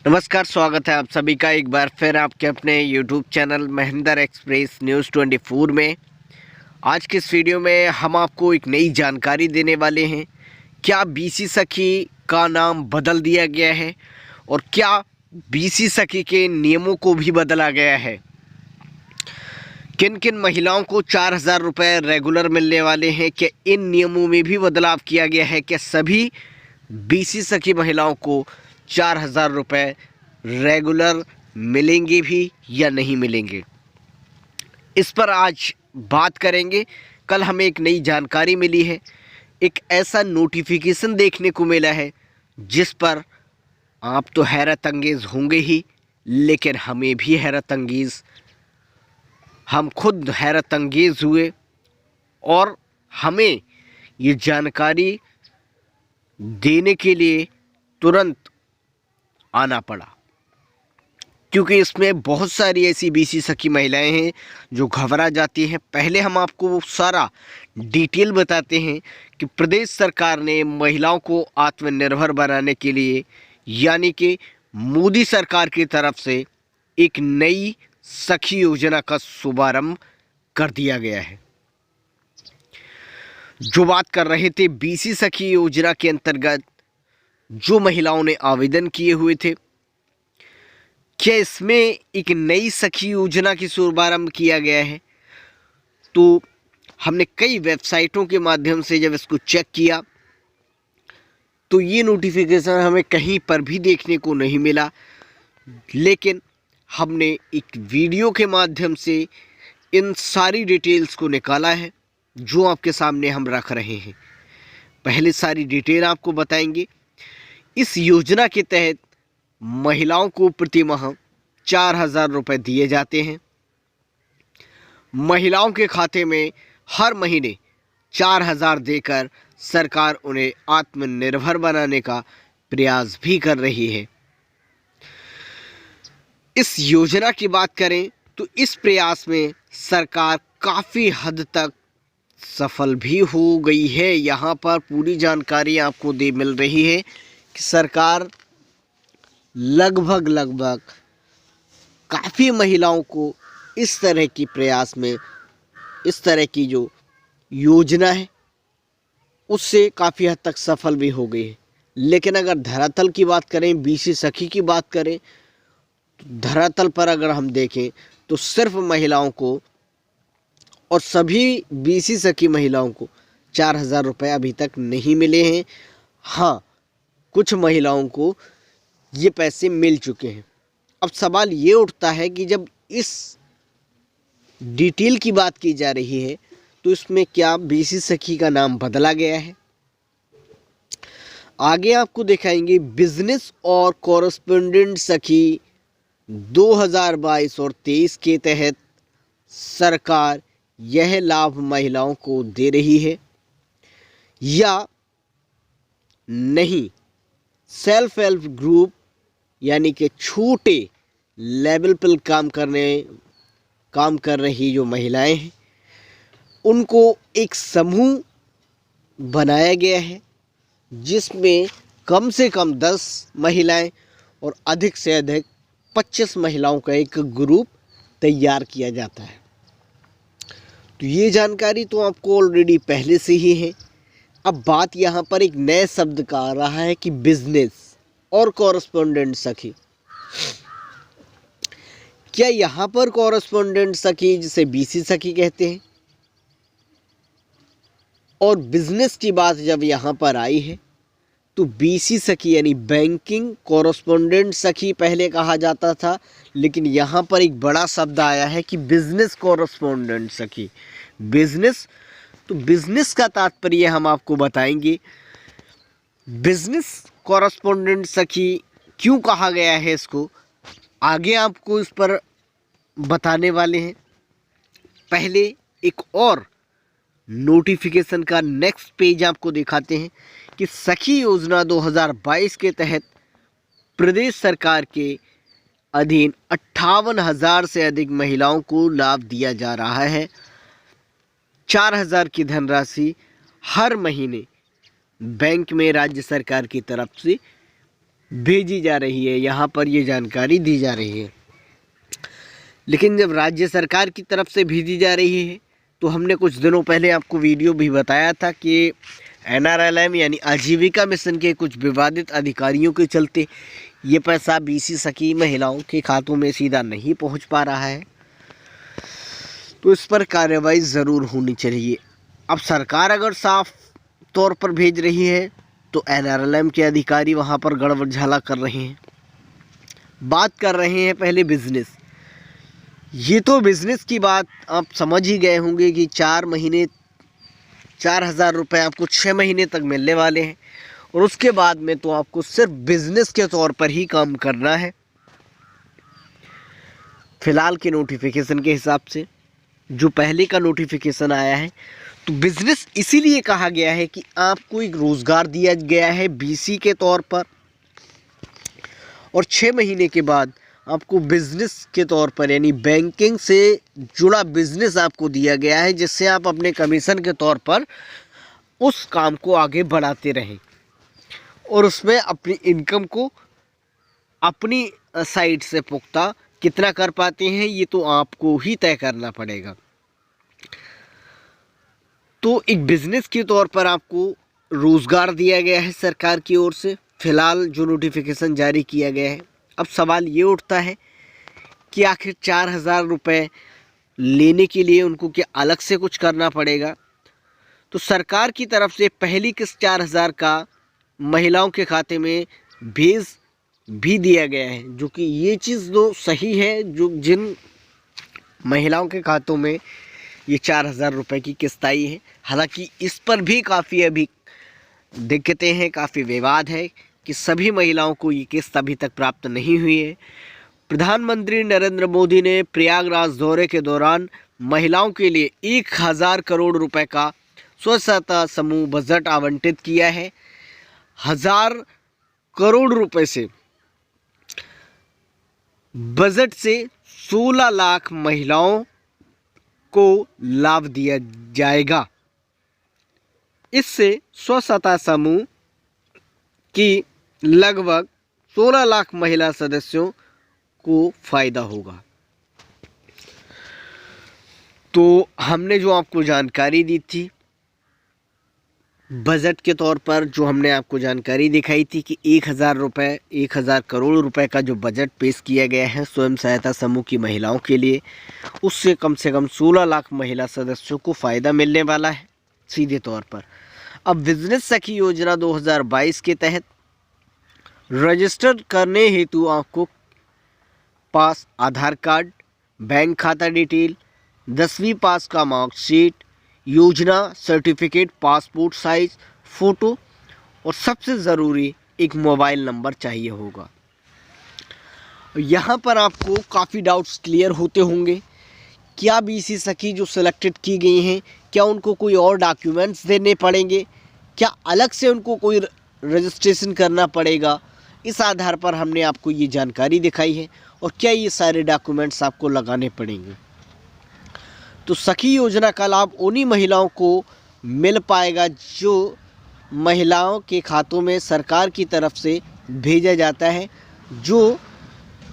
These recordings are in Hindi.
नमस्कार, स्वागत है आप सभी का एक बार फिर आपके अपने YouTube channel Mahendra express news 24 में। आज के इस वीडियो में हम आपको एक नई जानकारी देने वाले हैं। क्या बीसी सखी का नाम बदल दिया गया है और क्या बीसी सखी के नियमों को भी बदला गया है? किन किन महिलाओं को 4,000 रुपये रेगुलर मिलने वाले हैं? क्या इन नियमों में भी बदलाव किया गया है? क्या सभी बीसी सखी महिलाओं को 4,000 रुपये रेगुलर मिलेंगे भी या नहीं मिलेंगे? इस पर आज बात करेंगे। कल हमें एक नई जानकारी मिली है, एक ऐसा नोटिफिकेशन देखने को मिला है जिस पर आप तो हैरत अंगेज़ होंगे ही, लेकिन हमें भी हैरत अंगेज़, हम खुद हैरत अंगेज़ हुए और हमें ये जानकारी देने के लिए तुरंत आना पड़ा, क्योंकि इसमें बहुत सारी ऐसी बीसी सखी महिलाएं हैं जो घबरा जाती हैं। पहले हम आपको वो सारा डिटेल बताते हैं कि प्रदेश सरकार ने महिलाओं को आत्मनिर्भर बनाने के लिए, यानी कि मोदी सरकार की तरफ से एक नई सखी योजना का शुभारंभ कर दिया गया है। जो बात कर रहे थे बीसी सखी योजना के अंतर्गत जो महिलाओं ने आवेदन किए हुए थे, क्या इसमें एक नई सखी योजना की शुभारंभ किया गया है? तो हमने कई वेबसाइटों के माध्यम से जब इसको चेक किया तो ये नोटिफिकेशन हमें कहीं पर भी देखने को नहीं मिला, लेकिन हमने एक वीडियो के माध्यम से इन सारी डिटेल्स को निकाला है जो आपके सामने हम रख रहे हैं। पहले सारी डिटेल आपको बताएंगे। इस योजना के तहत महिलाओं को प्रति माह 4,000 रुपये दिए जाते हैं। महिलाओं के खाते में हर महीने 4,000 देकर सरकार उन्हें आत्मनिर्भर बनाने का प्रयास भी कर रही है। इस योजना की बात करें तो इस प्रयास में सरकार काफ़ी हद तक सफल भी हो गई है। यहाँ पर पूरी जानकारी आपको मिल रही है कि सरकार लगभग काफ़ी महिलाओं को इस तरह की प्रयास में, इस तरह की जो योजना है उससे काफ़ी हद तक सफल भी हो गई है। लेकिन अगर धरातल की बात करें, बीसी सखी की बात करें, तो धरातल पर अगर हम देखें तो सिर्फ महिलाओं को और सभी बीसी सखी महिलाओं को 4,000 रुपये अभी तक नहीं मिले हैं। हाँ, कुछ महिलाओं को ये पैसे मिल चुके हैं। अब सवाल ये उठता है कि जब इस डिटेल की बात की जा रही है तो इसमें क्या बीसी सखी का नाम बदला गया है? आगे आपको दिखाएंगे बिजनेस और कॉरेस्पोंडेंट सखी 2022 और 23 के तहत सरकार यह लाभ महिलाओं को दे रही है या नहीं। सेल्फ हेल्प ग्रुप यानी कि छोटे लेवल पर काम कर रही जो महिलाएं हैं उनको एक समूह बनाया गया है जिसमें कम से कम 10 महिलाएं और अधिक से अधिक 25 महिलाओं का एक ग्रुप तैयार किया जाता है। तो ये जानकारी तो आपको ऑलरेडी पहले से ही है। अब बात यहाँ पर एक नए शब्द का आ रहा है कि बिजनेस और कॉरेस्पोंडेंट सखी। क्या यहाँ पर कॉरेस्पोंडेंट सखी जिसे बीसी सखी कहते हैं और बिजनेस की बात जब यहाँ पर आई है तो बीसी सखी यानी बैंकिंग कॉरेस्पोंडेंट सखी पहले कहा जाता था, लेकिन यहाँ पर एक बड़ा शब्द आया है कि बिजनेस कॉरेस्पोंडेंट सखी। बिजनेस, तो बिजनेस का तात्पर्य हम आपको बताएंगे। बिजनेस कॉरेस्पोंडेंट सखी क्यों कहा गया है इसको, आगे आपको इस पर बताने वाले हैं। पहले एक और नोटिफिकेशन का नेक्स्ट पेज आपको दिखाते हैं कि सखी योजना 2022 के तहत प्रदेश सरकार के अधीन 58,000 से अधिक महिलाओं को लाभ दिया जा रहा है। 4,000 की धनराशि हर महीने बैंक में राज्य सरकार की तरफ से भेजी जा रही है, यहाँ पर ये जानकारी दी जा रही है। लेकिन जब राज्य सरकार की तरफ से भेजी जा रही है तो हमने कुछ दिनों पहले आपको वीडियो भी बताया था कि NRLM यानी आजीविका मिशन के कुछ विवादित अधिकारियों के चलते ये पैसा बीसी सखी महिलाओं के खातों में सीधा नहीं पहुंच पा रहा है, तो इस पर कार्रवाई ज़रूर होनी चाहिए। अब सरकार अगर साफ तौर पर भेज रही है तो NRLM के अधिकारी वहां पर गड़बड़ झाला कर रहे हैं। बात कर रहे हैं पहले बिजनेस। ये तो बिजनेस की बात आप समझ ही गए होंगे कि 4,000 रुपये आपको 6 महीने तक मिलने वाले हैं और उसके बाद में तो आपको सिर्फ बिजनेस के तौर पर ही काम करना है। फिलहाल के नोटिफिकेशन के हिसाब से जो पहले का नोटिफिकेशन आया है तो बिजनेस इसीलिए कहा गया है कि आपको एक रोज़गार दिया गया है बीसी के तौर पर और 6 महीने के बाद आपको बिजनेस के तौर पर यानी बैंकिंग से जुड़ा बिजनेस आपको दिया गया है, जिससे आप अपने कमीशन के तौर पर उस काम को आगे बढ़ाते रहें और उसमें अपनी इनकम को अपनी साइड से पुख्ता कितना कर पाते हैं ये तो आपको ही तय करना पड़ेगा। तो एक बिजनेस के तौर पर आपको रोज़गार दिया गया है सरकार की ओर से। फ़िलहाल जो नोटिफिकेशन जारी किया गया है, अब सवाल ये उठता है कि आखिर 4,000 रुपये लेने के लिए उनको क्या अलग से कुछ करना पड़ेगा? तो सरकार की तरफ से पहली किस्त 4,000 का महिलाओं के खाते में भेज भी दिया गया है, जो कि ये चीज़ तो सही है। जो जिन महिलाओं के खातों में ये 4,000 रुपये की किस्त आई है, हालांकि इस पर भी काफ़ी अभी दिक्कतें हैं, काफ़ी विवाद है कि सभी महिलाओं को ये किस्त अभी तक प्राप्त नहीं हुई है। प्रधानमंत्री नरेंद्र मोदी ने प्रयागराज दौरे के दौरान महिलाओं के लिए 1,000 करोड़ रुपए का स्वसहायता समूह बजट आवंटित किया है। 1,000 करोड़ रुपए से बजट से 16 लाख महिलाओं को लाभ दिया जाएगा। इससे स्वसहायता समूह की लगभग 16 लाख महिला सदस्यों को फायदा होगा। तो हमने जो आपको जानकारी दी थी बजट के तौर पर, जो हमने आपको जानकारी दिखाई थी कि 1,000 करोड़ रुपए का जो बजट पेश किया गया है स्वयं सहायता समूह की महिलाओं के लिए, उससे कम से कम 16 लाख महिला सदस्यों को फ़ायदा मिलने वाला है सीधे तौर पर। अब बिजनेस सखी योजना 2022 के तहत रजिस्टर करने हेतु आपको पास आधार कार्ड, बैंक खाता डिटेल, 10वीं पास का मार्कशीट, योजना सर्टिफिकेट, पासपोर्ट साइज फ़ोटो और सबसे ज़रूरी एक मोबाइल नंबर चाहिए होगा। यहाँ पर आपको काफ़ी डाउट्स क्लियर होते होंगे। क्या बीसी सखी जो सिलेक्टेड की गई हैं, क्या उनको कोई और डॉक्यूमेंट्स देने पड़ेंगे? क्या अलग से उनको कोई रजिस्ट्रेशन करना पड़ेगा? इस आधार पर हमने आपको ये जानकारी दिखाई है। और क्या ये सारे डॉक्यूमेंट्स आपको लगाने पड़ेंगे? तो सखी योजना का लाभ उन्हीं महिलाओं को मिल पाएगा जो महिलाओं के खातों में सरकार की तरफ से भेजा जाता है, जो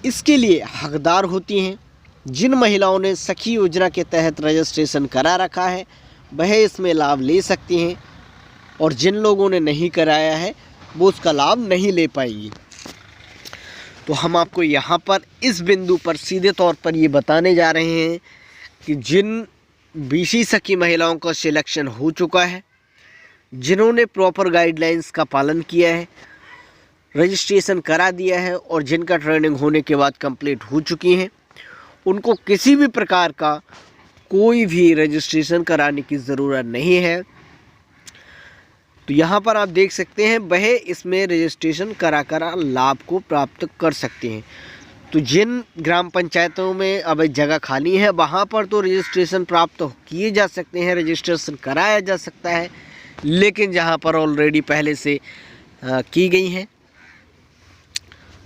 इसके लिए हकदार होती हैं। जिन महिलाओं ने सखी योजना के तहत रजिस्ट्रेशन करा रखा है वह इसमें लाभ ले सकती हैं और जिन लोगों ने नहीं कराया है वो उसका लाभ नहीं ले पाएगी। तो हम आपको यहाँ पर इस बिंदु पर सीधे तौर पर ये बताने जा रहे हैं कि जिन बीसी सखी महिलाओं का सिलेक्शन हो चुका है, जिन्होंने प्रॉपर गाइडलाइंस का पालन किया है, रजिस्ट्रेशन करा दिया है और जिनका ट्रेनिंग होने के बाद कंप्लीट हो चुकी हैं, उनको किसी भी प्रकार का कोई भी रजिस्ट्रेशन कराने की ज़रूरत नहीं है। तो यहाँ पर आप देख सकते हैं वह इसमें रजिस्ट्रेशन करा लाभ को प्राप्त कर सकते हैं। तो जिन ग्राम पंचायतों में अब जगह खाली है वहाँ पर तो रजिस्ट्रेशन प्राप्त किए जा सकते हैं, रजिस्ट्रेशन कराया जा सकता है। लेकिन जहाँ पर ऑलरेडी पहले से की गई हैं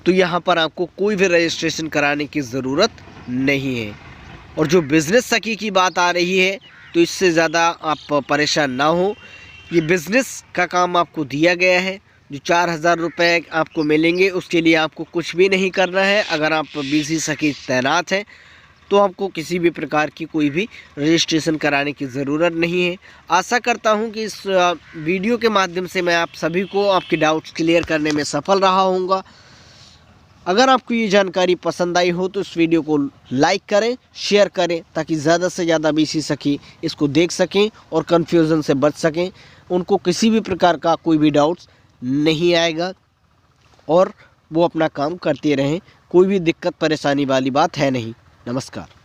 तो यहाँ पर आपको कोई भी रजिस्ट्रेशन कराने की ज़रूरत नहीं है। और जो बिज़नेस सखी की बात आ रही है तो इससे ज़्यादा आप परेशान ना हो। ये बिज़नेस का काम आपको दिया गया है जो 4000 रुपये आपको मिलेंगे उसके लिए आपको कुछ भी नहीं करना है। अगर आप बीसी सखी तैनात हैं तो आपको किसी भी प्रकार की कोई भी रजिस्ट्रेशन कराने की ज़रूरत नहीं है। आशा करता हूं कि इस वीडियो के माध्यम से मैं आप सभी को आपके डाउट्स क्लियर करने में सफल रहा हूँगा। अगर आपको ये जानकारी पसंद आई हो तो इस वीडियो को लाइक करें, शेयर करें, ताकि ज़्यादा से ज़्यादा बीसी सखी इसको देख सकें और कन्फ्यूज़न से बच सकें। उनको किसी भी प्रकार का कोई भी डाउट्स नहीं आएगा और वो अपना काम करते रहें। कोई भी दिक्कत परेशानी वाली बात है नहीं। नमस्कार।